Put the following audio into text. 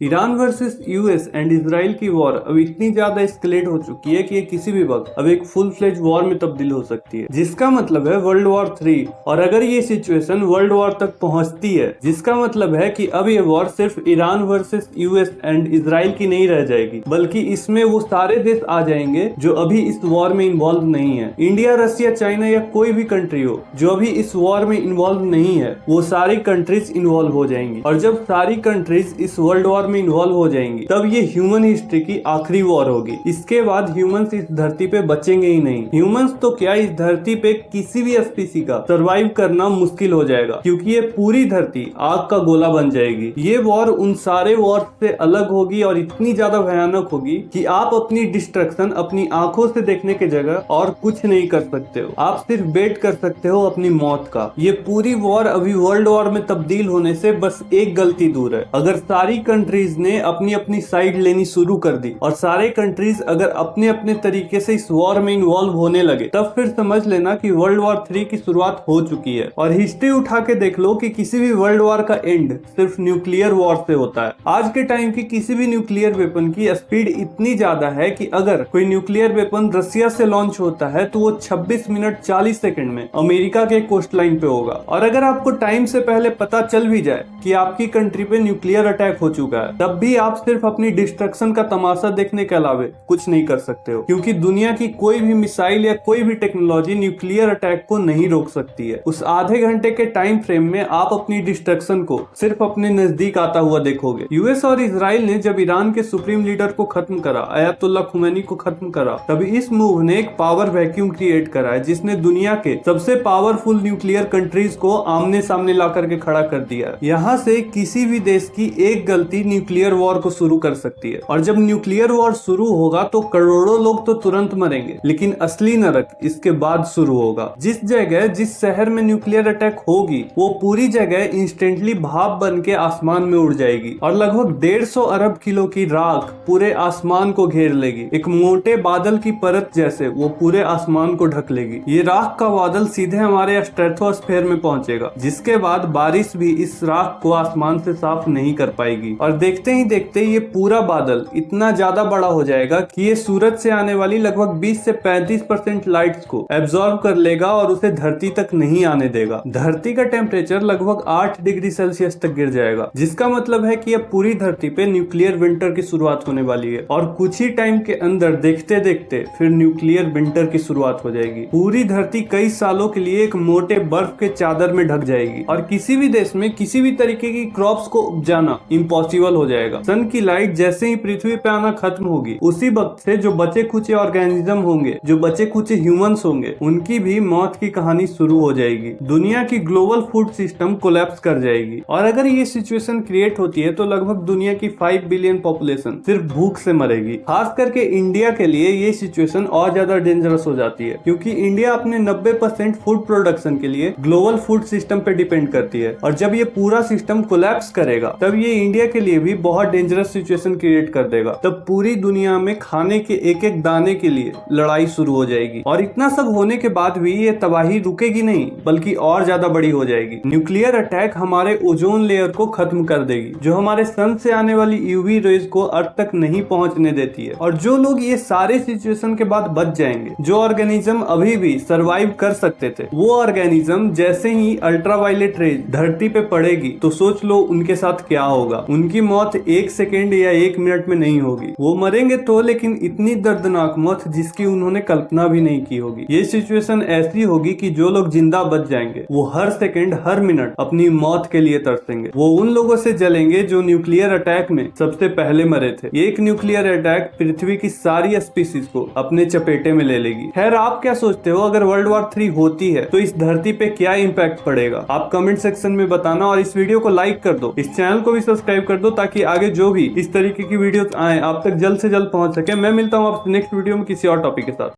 Iran versus US and Israel की war अब इतनी ज्यादा एस्केलेट हो चुकी है कि ये किसी भी वक्त अब एक फुल फ्लेज वॉर में तब्दील हो सकती है, जिसका मतलब है वर्ल्ड वॉर 3। और अगर ये सिचुएशन वर्ल्ड वॉर तक पहुंचती है, जिसका मतलब है कि अब ये वॉर सिर्फ Iran versus US and Israel की नहीं रह जाएगी, बल्कि इसमें वो सारे देश आ जाएंगे जो अभी इस वॉर में इन्वॉल्व नहीं है। इंडिया, रसिया, चाइना या कोई भी कंट्री हो जो अभी इस वॉर में इन्वॉल्व नहीं है, वो सारी कंट्रीज इन्वॉल्व हो जाएंगी। और जब सारी कंट्रीज इस वर्ल्ड वॉर में इन्वॉल्व हो जाएंगी, तब ये ह्यूमन हिस्ट्री की आखिरी वॉर होगी। इसके बाद ह्यूमंस इस धरती पे बचेंगे ही नहीं। ह्यूमंस तो क्या, इस धरती पे किसी भी स्पीसी का सर्वाइव करना मुश्किल हो जाएगा, क्योंकि ये पूरी धरती आग का गोला बन जाएगी। ये वॉर उन सारे वॉर से अलग होगी और इतनी ज्यादा भयानक होगी कि आप अपनी डिस्ट्रक्शन अपनी आंखों से देखने की जगह और कुछ नहीं कर सकते हो। आप सिर्फ वेट कर सकते हो अपनी मौत का। ये पूरी वॉर अभी वर्ल्ड वॉर में तब्दील होने से बस एक गलती दूर है। अगर सारी कंट्रीज ने अपनी अपनी साइड लेनी शुरू कर दी और सारे कंट्रीज अगर अपने अपने तरीके से इस वॉर में इन्वॉल्व होने लगे, तब फिर समझ लेना कि वर्ल्ड वॉर 3 की शुरुआत हो चुकी है। और हिस्ट्री उठा के देख लो कि किसी भी वर्ल्ड वॉर का एंड सिर्फ न्यूक्लियर वॉर से होता है। आज के टाइम की किसी भी न्यूक्लियर वेपन की स्पीड इतनी ज्यादा है कि अगर कोई न्यूक्लियर वेपन रसिया से लॉन्च होता है तो वो 26 मिनट 40 सेकंड में अमेरिका के कोस्ट लाइन पे होगा। और अगर आपको टाइम से पहले पता चल भी जाए कि आपकी कंट्री पे न्यूक्लियर अटैक हो चुका है, तब भी आप सिर्फ अपनी डिस्ट्रक्शन का तमाशा देखने के अलावा कुछ नहीं कर सकते हो, क्योंकि दुनिया की कोई भी मिसाइल या कोई भी टेक्नोलॉजी न्यूक्लियर अटैक को नहीं रोक सकती है। उस आधे घंटे के टाइम फ्रेम में आप अपनी डिस्ट्रक्शन को सिर्फ अपने नजदीक आता हुआ देखोगे। यूएस और इसराइल ने जब ईरान के सुप्रीम लीडर को खत्म करा, अयतुल्ला खुमैनी को खत्म करा, तभी इस मूव ने एक पावर वैक्यूम क्रिएट करा है, जिसने दुनिया के सबसे पावरफुल न्यूक्लियर कंट्रीज को आमने सामने ला करके खड़ा कर दिया। यहाँ से किसी भी देश की एक गलती न्यूक्लियर वॉर को शुरू कर सकती है। और जब न्यूक्लियर वॉर शुरू होगा तो करोड़ों लोग तो तुरंत मरेंगे, लेकिन असली नरक इसके बाद शुरू होगा। जिस जगह, जिस शहर में न्यूक्लियर अटैक होगी, वो पूरी जगह इंस्टेंटली भाप बन के आसमान में उड़ जाएगी और लगभग 150 अरब किलो की राख पूरे आसमान को घेर लेगी। एक मोटे बादल की परत जैसे वो पूरे आसमान को ढक लेगी। ये राख का बादल सीधे हमारे स्ट्रेटोस्फीयर में पहुंचेगा, जिसके बाद बारिश भी इस राख को आसमान से साफ नहीं कर पाएगी। और देखते ही देखते ये पूरा बादल इतना ज्यादा बड़ा हो जाएगा कि ये सूरज से आने वाली लगभग 20 से 35% लाइट्स को एब्जॉर्ब कर लेगा और उसे धरती तक नहीं आने देगा। धरती का टेम्परेचर लगभग 8 डिग्री सेल्सियस तक गिर जाएगा, जिसका मतलब है कि अब पूरी धरती पे न्यूक्लियर विंटर की शुरुआत होने वाली है। और कुछ ही टाइम के अंदर देखते देखते फिर न्यूक्लियर विंटर की शुरुआत हो जाएगी। पूरी धरती कई सालों के लिए एक मोटे बर्फ के चादर में ढक जाएगी और किसी भी देश में किसी भी तरीके की क्रॉप्स को उपजाना इम्पॉसिबल हो जाएगा। सन की लाइट जैसे ही पृथ्वी पे आना खत्म होगी, उसी वक्त से जो बचे खुचे ऑर्गेनिज्म होंगे, जो बचे खुचे ह्यूमंस होंगे, उनकी भी मौत की कहानी शुरू हो जाएगी। दुनिया की ग्लोबल फूड सिस्टम कोलैप्स कर जाएगी। और अगर ये सिचुएशन क्रिएट होती है तो लगभग दुनिया की 5 बिलियन पॉपुलेशन सिर्फ भूख से मरेगी। खास करके इंडिया के लिए ये सिचुएशन और ज्यादा डेंजरस हो जाती है, क्योंकि इंडिया अपने 90% फूड प्रोडक्शन के लिए ग्लोबल फूड सिस्टम पे डिपेंड करती है। और जब ये पूरा सिस्टम कोलैप्स करेगा, तब ये इंडिया के लिए भी बहुत डेंजरस सिचुएशन क्रिएट कर देगा। तब पूरी दुनिया में खाने के एक एक दाने के लिए लड़ाई शुरू हो जाएगी। और इतना सब होने के बाद भी ये तबाही रुकेगी नहीं, बल्कि और ज्यादा बड़ी हो जाएगी। न्यूक्लियर अटैक हमारे ओजोन लेयर को खत्म कर देगी, जो हमारे सन से आने वाली यूवी रेज को अर्थ तक नहीं पहुंचने देती है। और जो लोग ये सारे सिचुएशन के बाद बच जाएंगे, जो ऑर्गेनिज्म अभी भी सरवाइव कर सकते थे, वो ऑर्गेनिज्म जैसे ही अल्ट्रावायलेट रेज धरती पे पड़ेगी, तो सोच लो उनके साथ क्या होगा। उनकी मौत 1 सेकेंड या 1 मिनट में नहीं होगी। वो मरेंगे तो, लेकिन इतनी दर्दनाक मौत जिसकी उन्होंने कल्पना भी नहीं की होगी। ये सिचुएशन ऐसी होगी कि जो लोग जिंदा बच जाएंगे, वो हर सेकेंड हर मिनट अपनी मौत के लिए तरसेंगे। वो उन लोगों से जलेंगे जो न्यूक्लियर अटैक में सबसे पहले मरे थे। एक न्यूक्लियर अटैक पृथ्वी की सारी स्पीसीज को अपने चपेटे में ले लेगी। खैर, आप क्या सोचते हो, अगर वर्ल्ड वॉर 3 होती है तो इस धरती पे क्या इम्पैक्ट पड़ेगा? आप कमेंट सेक्शन में बताना और इस वीडियो को लाइक कर दो, इस चैनल को भी सब्सक्राइब कर दो, ताकि आगे जो भी इस तरीके की वीडियोस आए आप तक जल्द से जल्द पहुंच सके। मैं मिलता हूं आपसे नेक्स्ट वीडियो में किसी और टॉपिक के साथ।